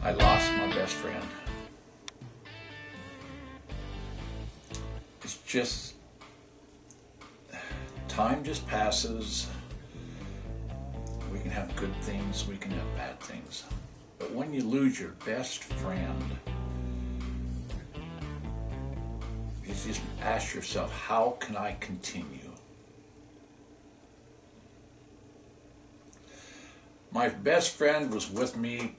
I lost my best friend. It's just, time just passes. We can have good things, we can have bad things. But when you lose your best friend, you just ask yourself, how can I continue? My best friend was with me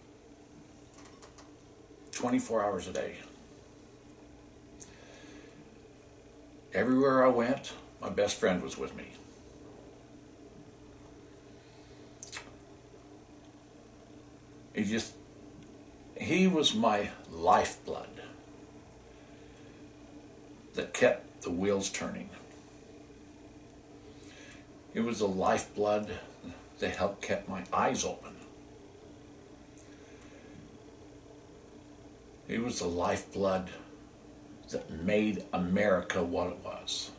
24 hours a day. Everywhere I went, my best friend was with me. He was my lifeblood that kept the wheels turning. It was the lifeblood that helped keep my eyes open. It was the lifeblood that made America what it was.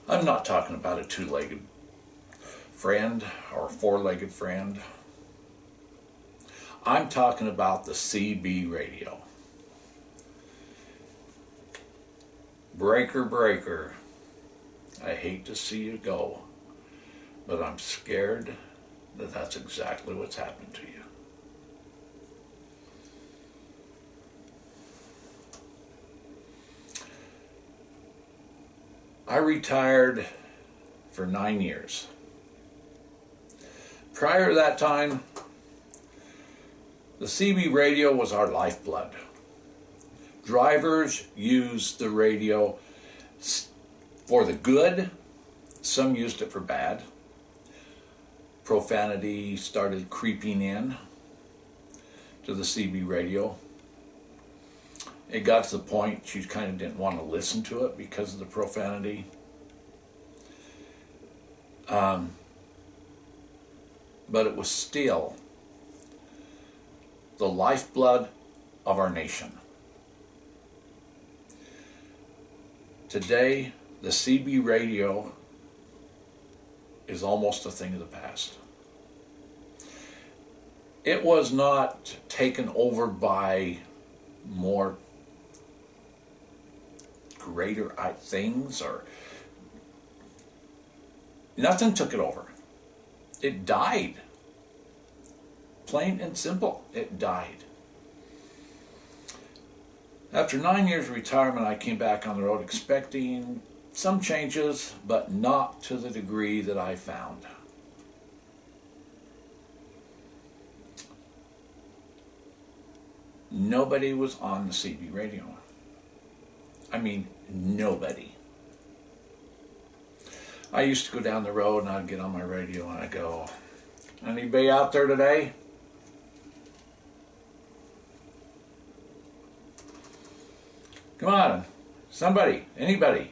I'm not talking about a two-legged friend or a four-legged friend. I'm talking about the CB radio. Breaker, breaker, I hate to see you go, but I'm scared that that's exactly what's happened to you. I retired for 9 years. Prior to that time, the CB radio was our lifeblood. Drivers used the radio for the good. Some used it for bad. Profanity started creeping in to the CB radio. It got to the point you kind of didn't want to listen to it because of the profanity. But it was still the lifeblood of our nation. Today, the CB radio is almost a thing of the past. It was not taken over by more greater things, or nothing took it over. It died. Plain and simple, it died. After 9 years of retirement, I came back on the road expecting some changes, but not to the degree that I found. Nobody was on the CB radio. I mean, nobody. I used to go down the road and I'd get on my radio and I'd go, anybody out there today? Come on, somebody, anybody.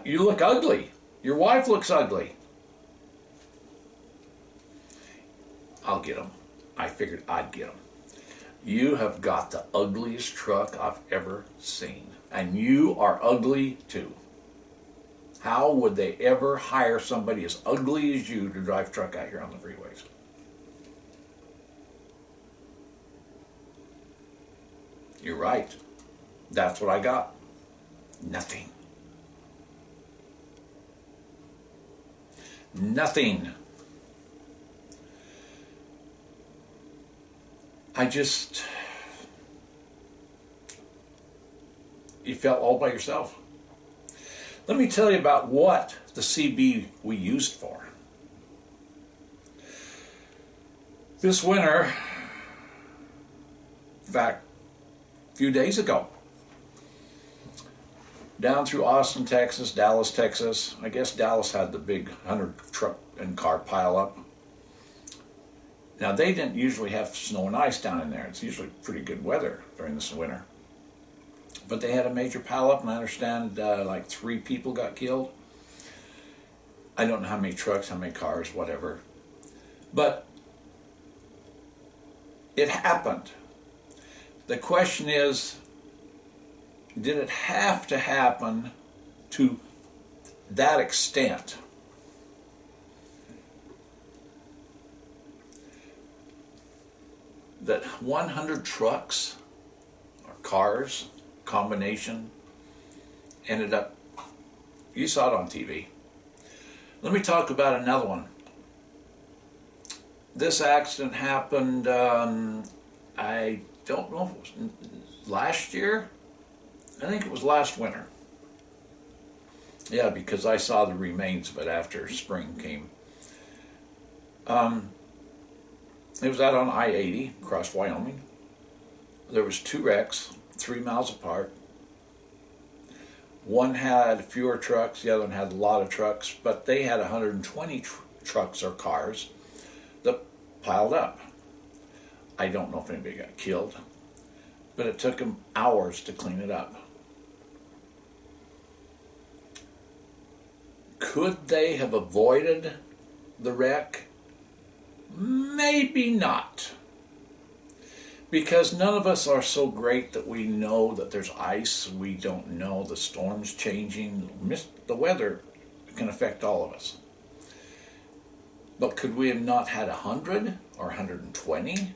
You look ugly. Your wife looks ugly. I'll get them. I figured I'd get them. You have got the ugliest truck I've ever seen. And you are ugly too. How would they ever hire somebody as ugly as you to drive truck out here on the freeways? You're right. That's what I got. Nothing. Nothing. You felt all by yourself. Let me tell you about what the CB we used for. This winter, in fact, a few days ago, down through Austin, Texas, Dallas, Texas. I guess Dallas had the big 100 truck and car pileup. Now, they didn't usually have snow and ice down in there. It's usually pretty good weather during this winter. But they had a major pileup, and I understand like 3 people got killed. I don't know how many trucks, how many cars, whatever. But it happened. The question is, did it have to happen to that extent, that 100 trucks or cars combination ended up, you saw it on TV. Let me talk about another one. This accident happened, I don't know if it was last year. I think it was last winter. Yeah, because I saw the remains of it after spring came. It was out on I-80 across Wyoming. There was 2 wrecks, 3 miles apart. One had fewer trucks, the other one had a lot of trucks, but they had 120 trucks or cars that piled up. I don't know if anybody got killed, but it took them hours to clean it up. Could they have avoided the wreck? Maybe not. Because none of us are so great that we know that there's ice. We don't know the storm's changing. The weather can affect all of us. But could we have not had 100 or 120?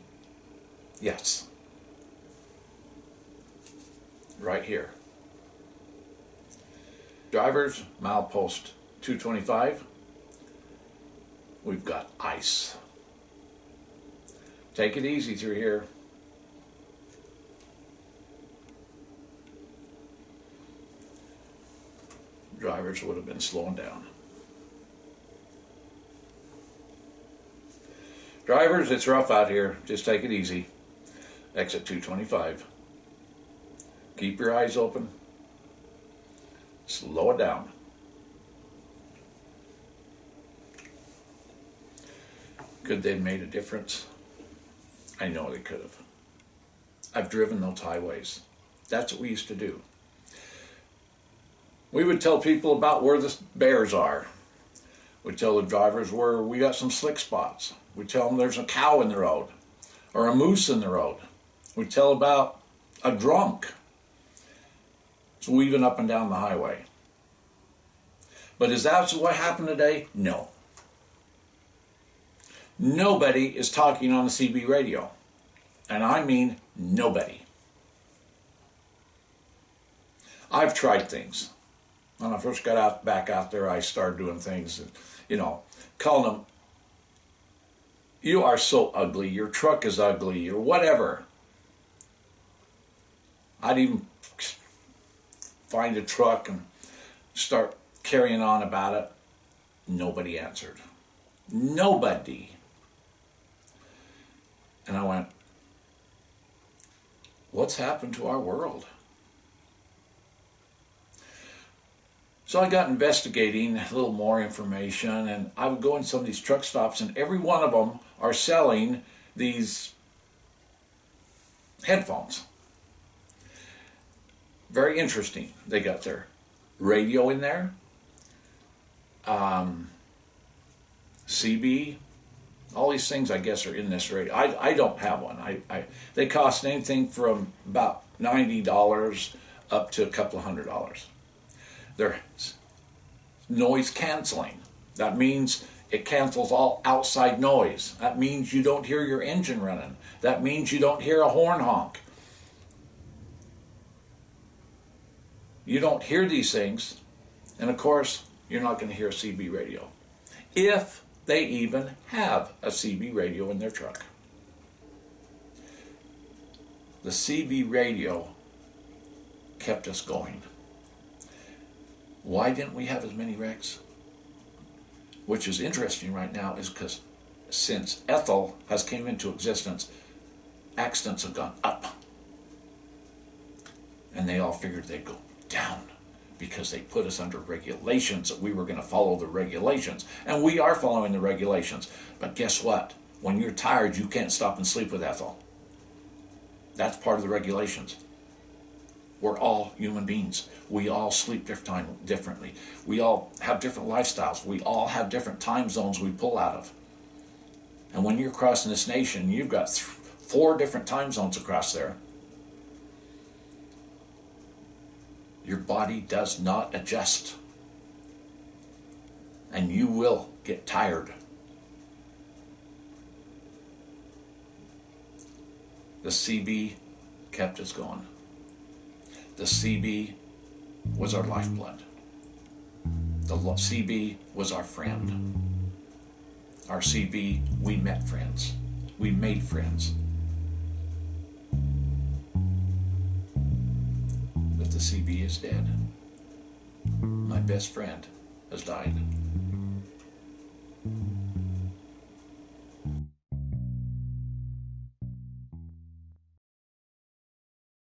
Yes. Right here. Drivers, milepost 225. We've got ice. Take it easy through here. Drivers would have been slowing down. Drivers, it's rough out here. Just take it easy. Exit 225. Keep your eyes open. Slow it down. Could they have made a difference? I know they could have. I've driven those highways. That's what we used to do. We would tell people about where the bears are. We'd tell the drivers where we got some slick spots. We'd tell them there's a cow in the road or a moose in the road. We'd tell about a drunk that's weaving up and down the highway. But is that what happened today? No. Nobody is talking on the CB radio. And I mean nobody. I've tried things. When I first got back out there, I started doing things, calling them, you are so ugly, your truck is ugly, or whatever. I'd even find a truck and start carrying on about it. Nobody answered. Nobody. And I went, what's happened to our world? So I got investigating a little more information, and I would go in some of these truck stops, and every one of them are selling these headphones. Very interesting. They got their radio in there, CB, all these things I guess are in this radio. I don't have one. They cost anything from about $90 up to a couple of $100. They're noise canceling. That means it cancels all outside noise. That means you don't hear your engine running. That means you don't hear a horn honk. You don't hear these things, and of course, you're not going to hear a CB radio. If they even have a CB radio in their truck. The CB radio kept us going. Why didn't we have as many wrecks? Which is interesting right now is because since Ethel has came into existence, accidents have gone up. And they all figured they'd go down because they put us under regulations that we were going to follow the regulations. And we are following the regulations. But guess what? When you're tired, you can't stop and sleep with Ethel. That's part of the regulations. We're all human beings. We all sleep differently. We all have different lifestyles. We all have different time zones we pull out of. And when you're crossing this nation, you've got 4 different time zones across there. Your body does not adjust. and you will get tired. The CB kept us going. The CB was our lifeblood. The CB was our friend. Our CB, we met friends. We made friends. But the CB is dead. My best friend has died.